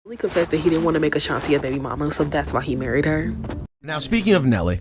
He confessed that he didn't want to make Ashanti a baby mama, so that's why he married her. Now, speaking of Nelly,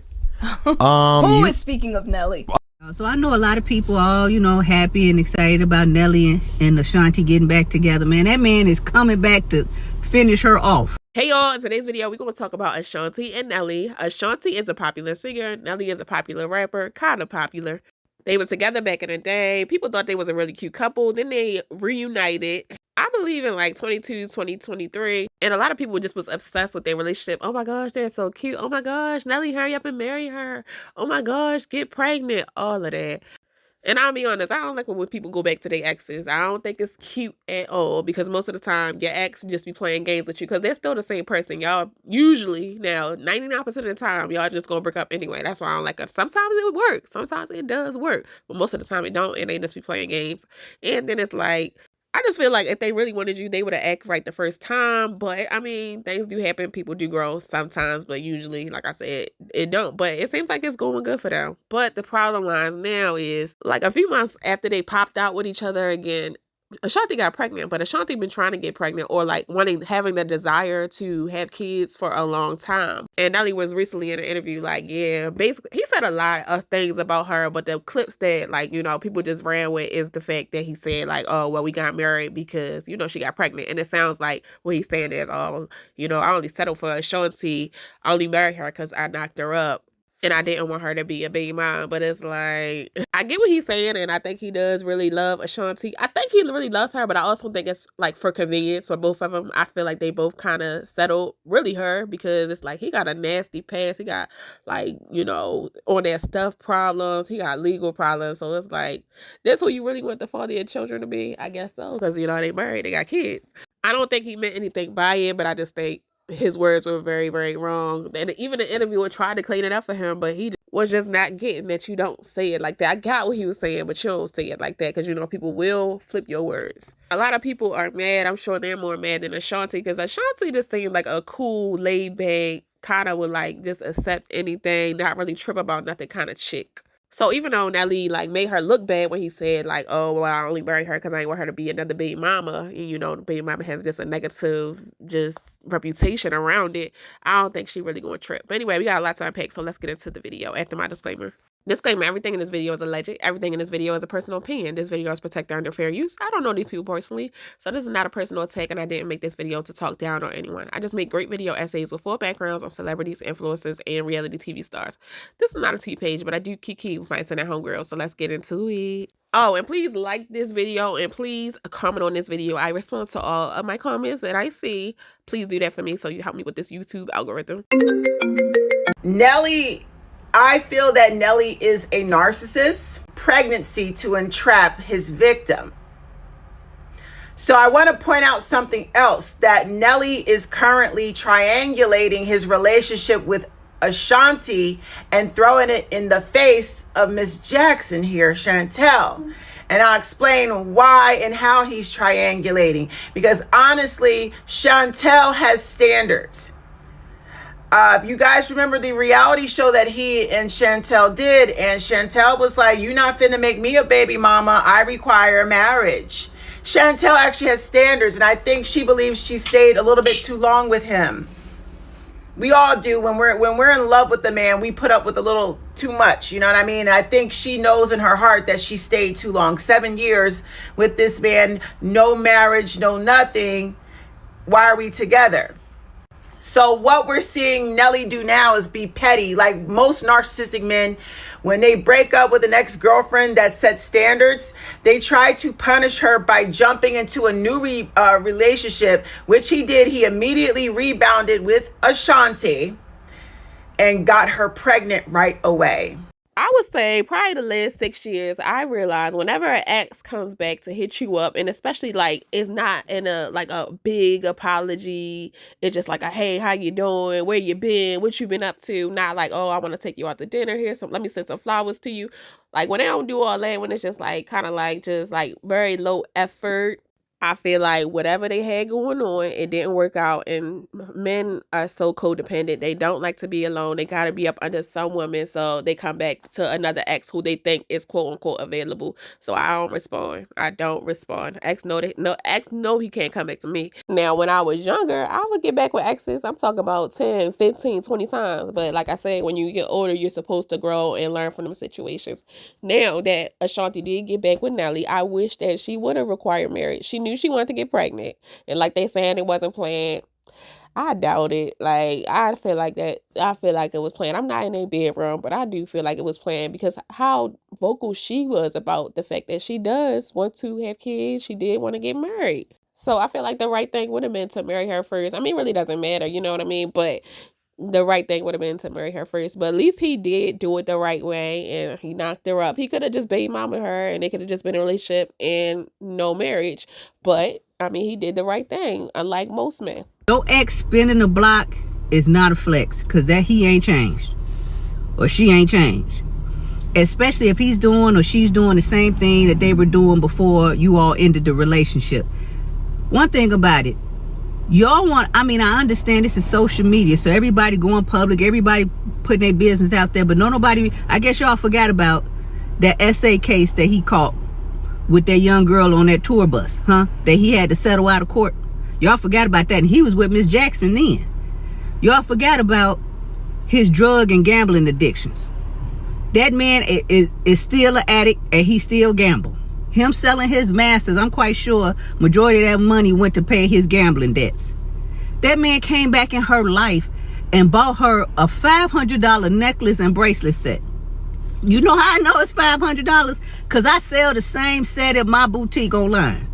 who is speaking of Nelly? So I know a lot of people all, happy and excited about Nelly and Ashanti getting back together. Man, that man is coming back to finish her off. Hey y'all, in today's video, we're going to talk about Ashanti and Nelly. Ashanti is a popular singer. Nelly is a popular rapper, kind of popular. They were together back in the day. People thought they was a really cute couple. Then they reunited. I believe in like 2023. And a lot of people just was obsessed with their relationship. Oh my gosh, they're so cute. Oh my gosh, Nelly, hurry up and marry her. Oh my gosh, get pregnant. All of that. And I'll be honest, I don't like when people go back to their exes. I don't think it's cute at all because most of the time your ex just be playing games with you because they're still the same person. Y'all usually, now 99% of the time, y'all just gonna break up anyway. That's why I don't like it. Sometimes it works. Sometimes it does work. But most of the time it don't, and they just be playing games. And then it's like, I just feel like if they really wanted you, they would have acted right the first time. But I mean, things do happen. People do grow sometimes, but usually, like I said, it don't. But it seems like it's going good for them. But the problem lies now is like a few months after they popped out with each other again, Ashanti got pregnant, but Ashanti been trying to get pregnant or like having the desire to have kids for a long time. And Nelly was recently in an interview like, yeah, basically he said a lot of things about her, but the clips that like, people just ran with is the fact that he said like, oh, well, we got married because, she got pregnant. And it sounds like what he's saying is, oh, I only settled for Ashanti. I only married her because I knocked her up. And I didn't want her to be a baby mom. But it's like, I get what he's saying. And I think he does really love Ashanti. I think he really loves her. But I also think it's like for convenience for both of them. I feel like they both kind of settled really her. Because it's like he got a nasty past. He got like, on that stuff problems. He got legal problems. So it's like, this who you really want the father of your children to be? I guess so. Because, they married. They got kids. I don't think he meant anything by it. But I just think his words were very, very wrong. And even the interviewer tried to clean it up for him, but he was just not getting that you don't say it like that. I got what he was saying, but you don't say it like that because, people will flip your words. A lot of people are mad. I'm sure they're more mad than Ashanti because Ashanti just seemed like a cool, laid back, kind of would like just accept anything, not really trip about nothing kind of chick. So even though Nelly like made her look bad when he said like, oh, well, I only married her because I ain't want her to be another baby mama. And, the baby mama has just a negative just reputation around it. I don't think she really going to trip. But anyway, we got a lot to unpack. So let's get into the video after my disclaimer. Disclaimer, everything in this video is alleged. Everything in this video is a personal opinion. This video is protected under fair use. I don't know these people personally, so this is not a personal attack, and I didn't make this video to talk down on anyone. I just make great video essays with full backgrounds on celebrities, influencers, and reality TV stars. This is not a tea page, but I do kiki with my internet homegirls, so let's get into it. Oh, and please like this video, and please comment on this video. I respond to all of my comments that I see. Please do that for me so you help me with this YouTube algorithm. Nelly, I feel that Nelly is a narcissist. Pregnancy to entrap his victim. So I want to point out something else, that Nelly is currently triangulating his relationship with Ashanti and throwing it in the face of Miss Jackson here, Chantel. And I'll explain why and how he's triangulating. Because honestly, Chantel has standards. You guys remember the reality show that he and Chantel did, and Chantel was like, you're not finna make me a baby mama. I require marriage. Chantel actually has standards, and I think she believes she stayed a little bit too long with him. We all do. When we're in love with the man, we put up with a little too much. You know what I mean? And I think she knows in her heart that she stayed too long. 7 years with this man, no marriage, no nothing. Why are we together? So what we're seeing Nelly do now is be petty. Like most narcissistic men, when they break up with an ex-girlfriend that sets standards, they try to punish her by jumping into a new relationship, which he did. He immediately rebounded with Ashanti and got her pregnant right away. I would say probably the last 6 years, I realized whenever an ex comes back to hit you up, and especially like it's not in a big apology, it's just like a hey, how you doing, where you been, what you been up to, not like, oh, I want to take you out to dinner here, so let me send some flowers to you. Like when they don't do all that, when it's just like kind of like just like very low effort, I feel like whatever they had going on, it didn't work out. And men are so codependent. They don't like to be alone. They got to be up under some woman. So they come back to another ex who they think is quote unquote available. So I don't respond. I don't respond. Ex know he can't come back to me. Now, when I was younger, I would get back with exes. I'm talking about 10, 15, 20 times. But like I said, when you get older, you're supposed to grow and learn from them situations. Now that Ashanti did get back with Nelly, I wish that she would have required marriage. She knew she wanted to get pregnant. And like they saying it wasn't planned. I doubt it. Like, I feel like that. I feel like it was planned. I'm not in a bedroom, but I do feel like it was planned because how vocal she was about the fact that she does want to have kids. She did want to get married. So I feel like the right thing would have been to marry her first. I mean, it really doesn't matter, you know what I mean? But the right thing would have been to marry her first. But at least he did do it the right way and he knocked her up. He could have just baby mama her and they could have just been in a relationship and no marriage. But I mean, he did the right thing, unlike most men. Your ex spinning the block is not a flex because that he ain't changed or she ain't changed. Especially if he's doing or she's doing the same thing that they were doing before you all ended the relationship. One thing about it, y'all want, I mean, I understand this is social media, so everybody going public, everybody putting their business out there, but nobody, I guess y'all forgot about that SA case that he caught with that young girl on that tour bus, huh? That he had to settle out of court. Y'all forgot about that, and he was with Miss Jackson then. Y'all forgot about his drug and gambling addictions. That man is still an addict, and he still gamble. Him selling his masters, I'm quite sure majority of that money went to pay his gambling debts. That man came back in her life and bought her a $500 necklace and bracelet set. You know how I know it's $500? Because I sell the same set at my boutique online.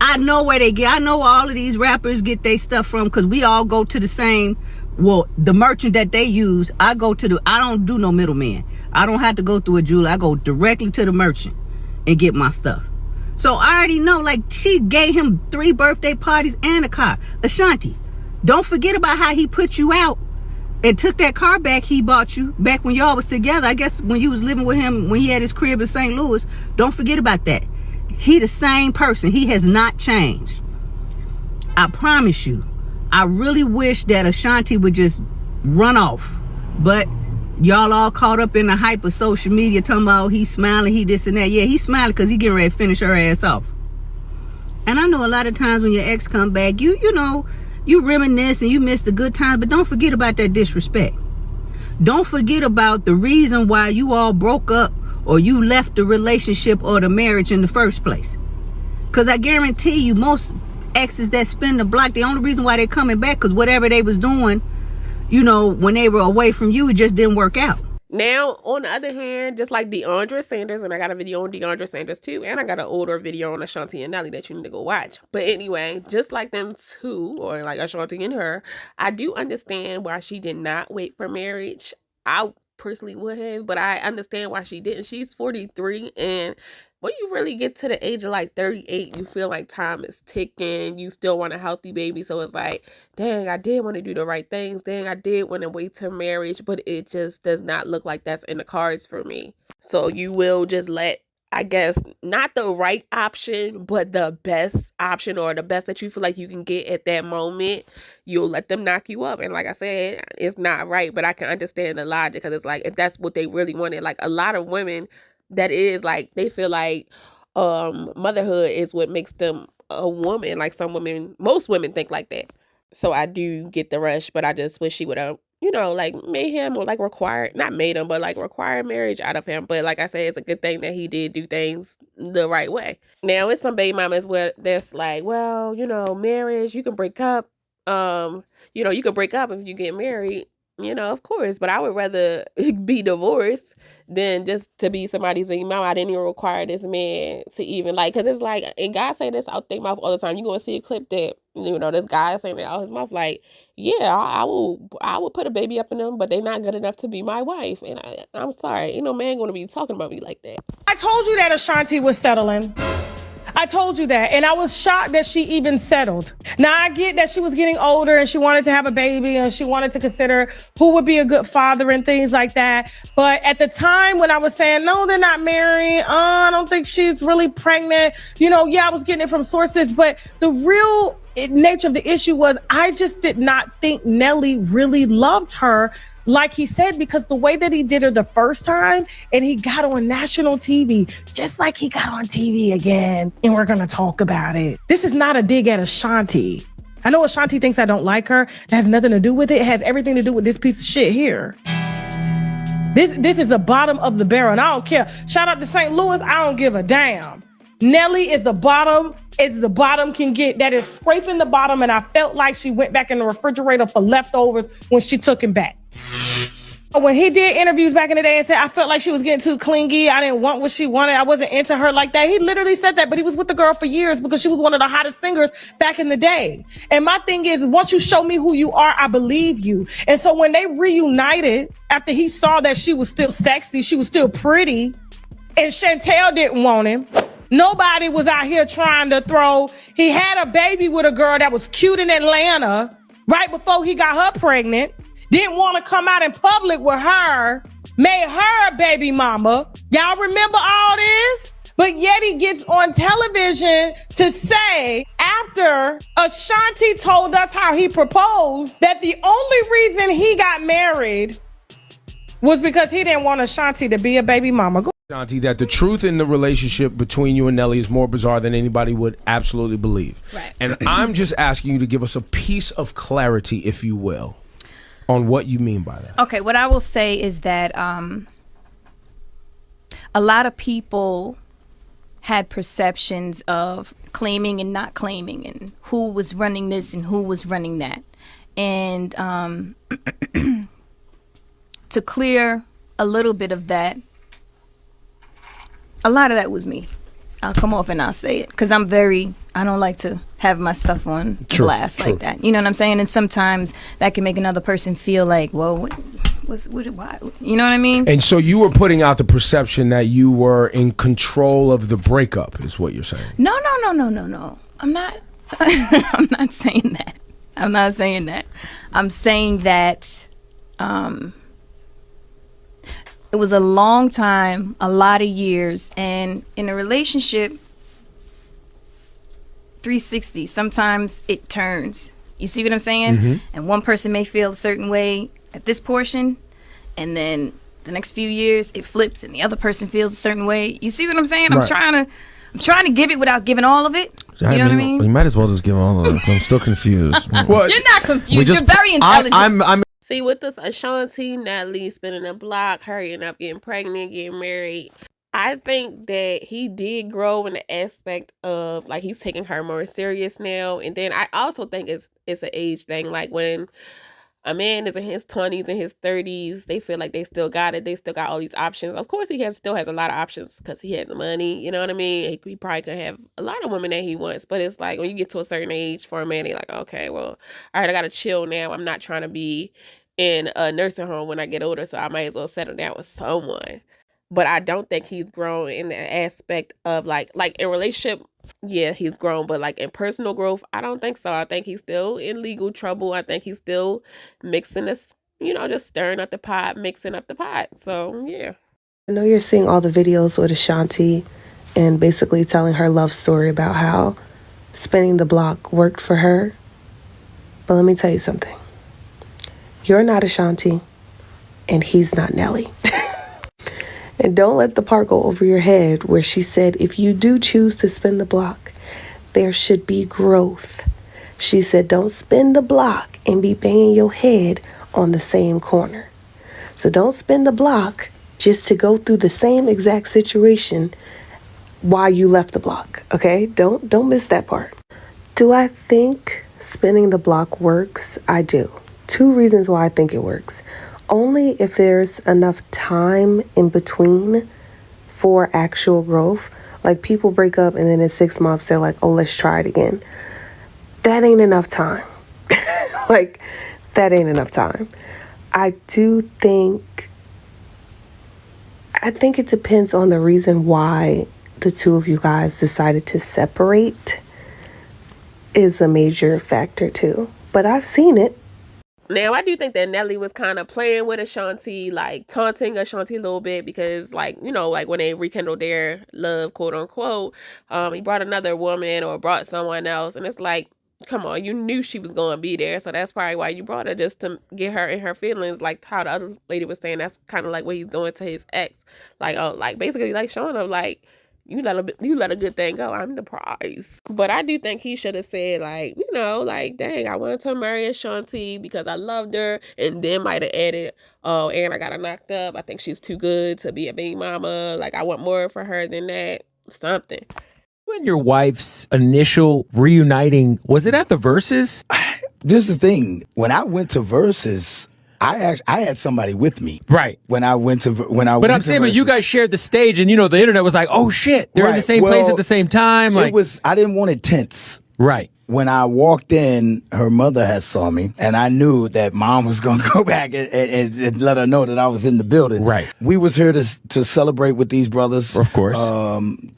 I know where they get, I know where all of these rappers get their stuff from because we all go to the same, well, the merchant that they use, I don't do no middleman. I don't have to go through a jeweler. I go directly to the merchant and get my stuff. So I already know, like, she gave him 3 birthday parties and a car. Ashanti, don't forget about how he put you out and took that car back he bought you back when y'all was together. I guess when you was living with him, when he had his crib in St. Louis. Don't forget about that. He the same person. He has not changed. I promise you. I really wish that Ashanti would just run off. But y'all all caught up in the hype of social media talking about he's smiling, he this and that. Yeah, he's smiling because he getting ready to finish her ass off. And I know a lot of times when your ex come back, you know, you reminisce and you miss the good times, but don't forget about that disrespect. Don't forget about the reason why you all broke up or you left the relationship or the marriage in the first place. Because I guarantee you, most exes that spin the block, the only reason why they're coming back because whatever they was doing, you know, when they were away from you, it just didn't work out. Now, on the other hand, just like DeAndre Sanders, and I got a video on DeAndre Sanders too, and I got an older video on Ashanti and Nelly that you need to go watch. But anyway, just like them two, or like Ashanti and her, I do understand why she did not wait for marriage. I personally would have, but I understand why she didn't. She's 43, and when you really get to the age of like 38, you feel like time is ticking. You still want a healthy baby. So it's like, dang, I did want to do the right things. Dang, I did want to wait till marriage, but it just does not look like that's in the cards for me. So you will just let, I guess, not the right option, but the best option or the best that you feel like you can get at that moment, you'll let them knock you up. And like I said, it's not right, but I can understand the logic because it's like, if that's what they really wanted, like a lot of women, that is like, they feel like motherhood is what makes them a woman. Like some women, most women think like that. So I do get the rush, but I just wish she would have, you know, like made him or like required, not made him, but like required marriage out of him. But like I said, it's a good thing that he did do things the right way. Now it's some baby mamas where that's like, well, you know, marriage, you can break up. You know, you can break up if you get married. You know, of course, but I would rather be divorced than just to be somebody's baby mama. I didn't even require this man to even like, because it's like, and guys say this out their mouth all the time. You're going to see a clip that, you know, this guy saying it out his mouth like, yeah, I will put a baby up in them, but they're not good enough to be my wife. And I'm sorry, ain't no man going to be talking about me like that. I told you that Ashanti was settling. I told you that. And I was shocked that she even settled. Now, I get that she was getting older and she wanted to have a baby and she wanted to consider who would be a good father and things like that. But at the time when I was saying, no, they're not married. I don't think she's really pregnant. I was getting it from sources. But the real nature of the issue was I just did not think Nelly really loved her, like he said, because the way that he did her the first time, and he got on national TV, just like he got on TV again, and we're going to talk about it. This is not a dig at Ashanti. I know Ashanti thinks I don't like her. That has nothing to do with it. It has everything to do with this piece of shit here. This is the bottom of the barrel, and I don't care. Shout out to St. Louis. I don't give a damn. Nelly is the bottom can get. That is scraping the bottom, and I felt like she went back in the refrigerator for leftovers when she took him back. When he did interviews back in the day and said, I felt like she was getting too clingy. I didn't want what she wanted. I wasn't into her like that. He literally said that, but he was with the girl for years because she was one of the hottest singers back in the day. And my thing is, once you show me who you are, I believe you. And so when they reunited, after he saw that she was still sexy, she was still pretty, and Chantel didn't want him, nobody was out here trying to throw. He had a baby with a girl that was cute in Atlanta right before he got her pregnant. Didn't want to come out in public with her, made her a baby mama. Y'all remember all this? But yet he gets on television to say, after Ashanti told us how he proposed, that the only reason he got married was because he didn't want Ashanti to be a baby mama. Ashanti, that the truth in the relationship between you and Nelly is more bizarre than anybody would absolutely believe. Right. And I'm just asking you to give us a piece of clarity, if you will, on what you mean by that. Okay, what I will say is that a lot of people had perceptions of claiming and not claiming, and who was running this and who was running that. And to clear a little bit of that, a lot of that was me. I'll come off and I'll say it, because I don't like to have my stuff on blast like that. You know what I'm saying? And sometimes that can make another person feel like, well, why? You know what I mean? And so you were putting out the perception that you were in control of the breakup, is what you're saying? No. I'm not. I'm not saying that. I'm not saying that. I'm saying that it was a long time, a lot of years, and in a relationship, 360, sometimes it turns. You see what I'm saying? Mm-hmm. And one person may feel a certain way at this portion, and then the next few years it flips and the other person feels a certain way. You see what I'm saying? Right. I'm trying to give it without giving all of it. You know what I mean? You might as well just give all of it. I'm still confused. Well, you're not confused. You're very intelligent. See, with this Ashanti, Nelly spinning the block, hurrying up, getting pregnant, getting married, I think that he did grow in the aspect of, like, he's taking her more serious now. And then I also think it's an age thing. Like, when a man is in his 20s and his 30s, they feel like they still got it. They still got all these options. Of course, he still has a lot of options because he has the money. You know what I mean? He probably could have a lot of women that he wants. But it's like, when you get to a certain age for a man, they're like, okay, well, all right, I got to chill now. I'm not trying to be in a nursing home when I get older, so I might as well settle down with someone. But I don't think he's grown in the aspect of like in relationship, yeah, he's grown, but like in personal growth, I don't think so. I think he's still in legal trouble. I think he's still mixing this, just stirring up the pot, mixing up the pot. So, yeah. I know you're seeing all the videos with Ashanti and basically telling her love story about how spinning the block worked for her. But let me tell you something. You're not Ashanti, and he's not Nelly. And don't let the part go over your head where she said, if you do choose to spin the block, there should be growth. She said, don't spin the block and be banging your head on the same corner. So don't spin the block just to go through the same exact situation while you left the block, okay? Don't miss that part. Do I think spinning the block works? I do. 2 reasons why I think it works. Only if there's enough time in between for actual growth. Like, people break up and then in 6 months they're like, oh, let's try it again. That ain't enough time. That ain't enough time. I think it depends on the reason why the two of you guys decided to separate is a major factor too. But I've seen it. Now, I do think that Nelly was kind of playing with Ashanti, like taunting Ashanti a little bit because, like, you know, like when they rekindled their love, quote unquote, he brought another woman or brought someone else. And it's like, come on, you knew she was going to be there. So that's probably why you brought her, just to get her in her feelings. Like how the other lady was saying, that's kind of like what he's doing to his ex. Like, oh, like basically like showing her, like, you let a good thing go. I'm the prize. But I do think he should have said, like, you know, like, dang, I wanted to marry Ashanti because I loved her. And then might have added, oh, and I got her knocked up. I think she's too good to be a baby mama. Like, I want more for her than that. Something. When your wife's initial reuniting, was it at the Verses? This is the thing. When I went to Verses, I had somebody with me. Right. But I'm saying, but you guys shared the stage, and you know the internet was like, "Oh shit, they're in the same place at the same time." Like, I didn't want it tense. Right. When I walked in, her mother had saw me, and I knew that mom was going to go back and let her know that I was in the building. Right. We was here to celebrate with these brothers. Of course.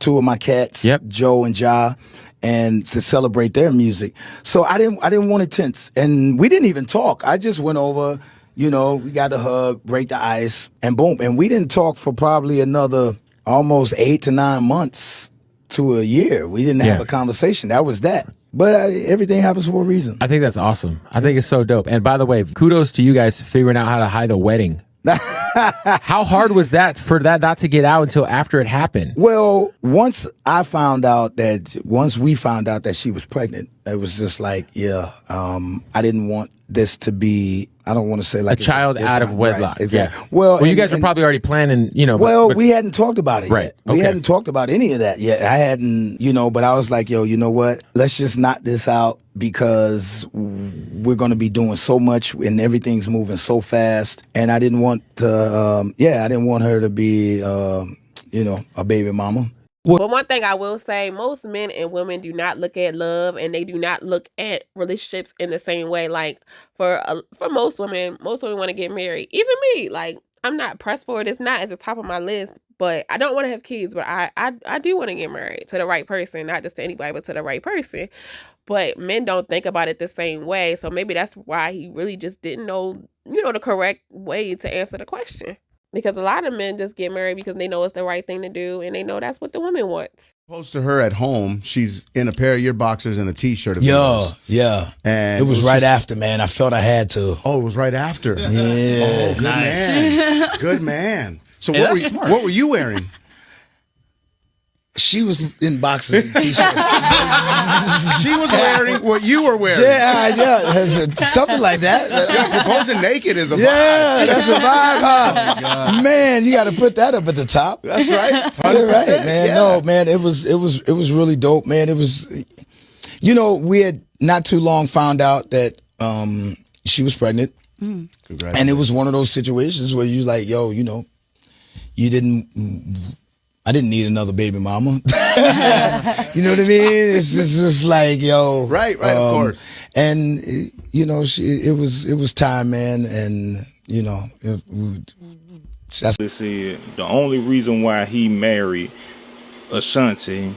Two of my cats, Joe and Ja, and to celebrate their music. So I didn't want it tense, and we didn't even talk. I just went over. You know, we got the hug, break the ice, and boom. And we didn't talk for probably another almost 8 to 9 months to a year. We didn't have a conversation. That was that. But everything happens for a reason. I think that's awesome. I think it's so dope. And by the way, kudos to you guys figuring out how to hide a wedding. How hard was that for that not to get out until after it happened? Well, once we found out that she was pregnant, it was just like, I didn't want this to be, I don't want to say like a child out of wedlock. Right, exactly. Yeah. Well, you guys were probably already planning, you know. Well, we hadn't talked about it yet. Okay. We hadn't talked about any of that yet. I hadn't, but I was like, yo, you know what? Let's just knock this out because we're going to be doing so much and everything's moving so fast. And I didn't want to, I didn't want her to be, a baby mama. But one thing I will say, most men and women do not look at love and they do not look at relationships in the same way. Like for most women want to get married. Even me, like I'm not pressed for it. It's not at the top of my list, but I don't want to have kids, but I do want to get married to the right person, not just to anybody, but to the right person. But men don't think about it the same way. So maybe that's why he really just didn't know, the correct way to answer the question. Because a lot of men just get married because they know it's the right thing to do and they know that's what the woman wants. Close to her at home, she's in a pair of your boxers and a t-shirt. Yeah. And it was right after, man. I felt I had to. Oh, it was right after. Yeah. Oh, good man. Good man. So what were you wearing? She was in boxers and t-shirts. She was wearing what you were wearing. Yeah, something like that. Proposing naked is a vibe. Yeah, that's a vibe, huh? Man, you got to put that up at the top. That's right. You're right, man. Yeah. No, man, it was really dope, man. It was, we had not too long found out that she was pregnant, and it was one of those situations where you like, yo, I didn't need another baby mama. You know what I mean? It's just like, yo. Right, of course. And, it was time, man. And, that's they said the only reason why he married Ashanti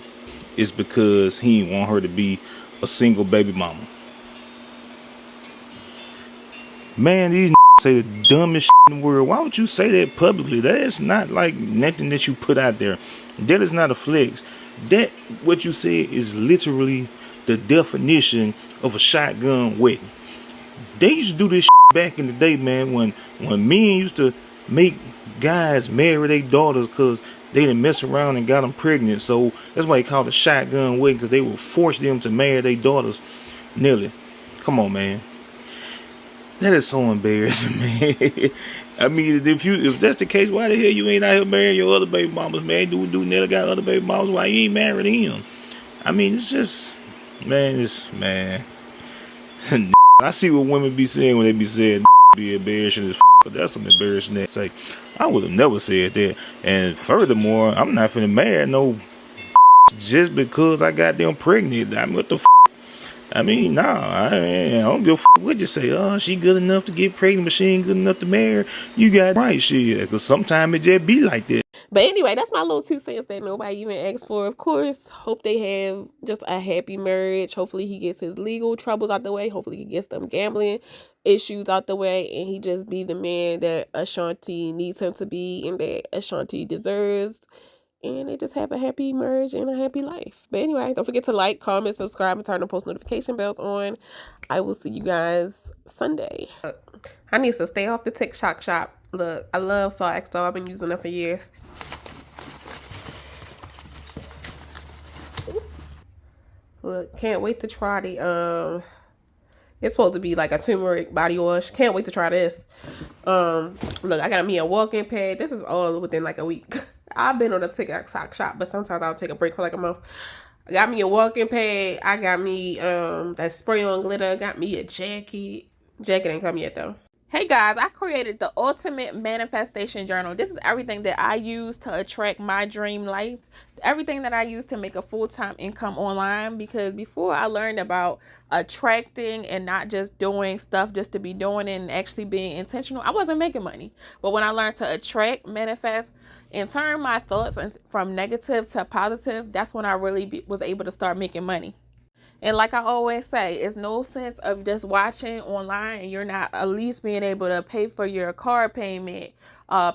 is because he didn't want her to be a single baby mama. Man, these say the dumbest shit in the world. Why would you say that publicly? That is not like nothing that you put out there. That is not a flex. That what you said is literally the definition of a shotgun wedding. They used to do this shit back in the day, man, when men used to make guys marry their daughters because they didn't mess around and got them pregnant. So that's why they called it a shotgun wedding, because they would force them to marry their daughters. Nelly, come on, man. That is so embarrassing, man. I mean, if that's the case, why the hell you ain't out here marrying your other baby mamas, man? Do Nelly got other baby mamas? Why you ain't marrying him? I mean, it's just, man, I see what women be saying when they be saying be embarrassing as but that's some embarrassing that say. I would have never said that. And furthermore, I'm not finna marry no just because I got them pregnant. I mean, what the I mean, I don't give a what you say. Oh, she good enough to get pregnant, but she ain't good enough to marry. You got right, shit. Because sometimes it just be like that. But anyway, that's my little 2 cents that nobody even asked for. Of course, hope they have just a happy marriage. Hopefully he gets his legal troubles out the way. Hopefully he gets them gambling issues out the way. And he just be the man that Ashanti needs him to be and that Ashanti deserves. And they just have a happy marriage and a happy life. But anyway, don't forget to like, comment, subscribe, and turn the post notification bells on. I will see you guys Sunday. I need to stay off the TikTok shop. Look, I love Saw XO. I've been using it for years. Look, can't wait to try the it's supposed to be like a turmeric body wash. Can't wait to try this. Look, I got me a walking pad. This is all within like a week. I've been on a TikTok shop, but sometimes I'll take a break for like a month. I got me a walking pad. I got me that spray on glitter. Got me a jacket. Jacket ain't come yet though. Hey guys, I created the ultimate manifestation journal. This is everything that I use to attract my dream life. Everything that I use to make a full-time income online. Because before I learned about attracting and not just doing stuff just to be doing it and actually being intentional, I wasn't making money. But when I learned to attract, manifest, and turn my thoughts from negative to positive, that's when I really was able to start making money. And like I always say, it's no sense of just watching online and you're not at least being able to pay for your car payment,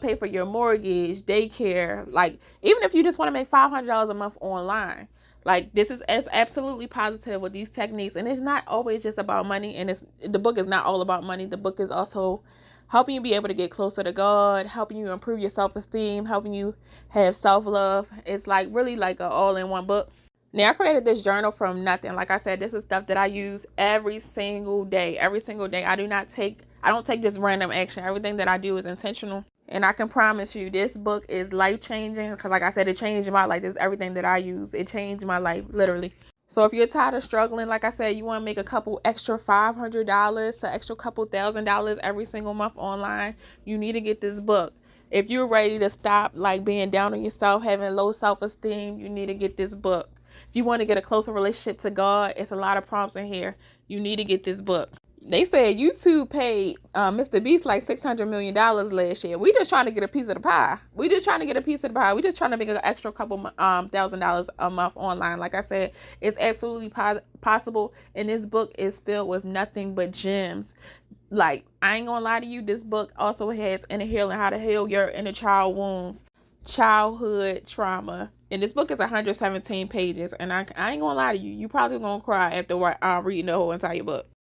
pay for your mortgage, daycare. Like, even if you just want to make $500 a month online, like, this is absolutely positive with these techniques. And it's not always just about money. And the book is not all about money. The book is also helping you be able to get closer to God, helping you improve your self-esteem, helping you have self-love. It's like really like an all-in-one book. Now, I created this journal from nothing. Like I said, this is stuff that I use every single day. Every single day. I don't take just random action. Everything that I do is intentional. And I can promise you this book is life-changing. Because like I said, it changed my life. This is everything that I use. It changed my life, literally. So if you're tired of struggling, like I said, you want to make a couple extra $500 to extra couple $1,000 every single month online, you need to get this book. If you're ready to stop like being down on yourself, having low self-esteem, you need to get this book. If you want to get a closer relationship to God, it's a lot of prompts in here. You need to get this book. They said YouTube paid Mr. Beast like $600 million last year. We just trying to get a piece of the pie. We just trying to make an extra couple $1,000 a month online. Like I said, it's absolutely possible. And this book is filled with nothing but gems. Like, I ain't gonna lie to you, this book also has inner healing, how to heal your inner child wounds, childhood trauma. And this book is 117 pages. And I ain't gonna lie to you, you probably gonna cry after reading the whole entire book.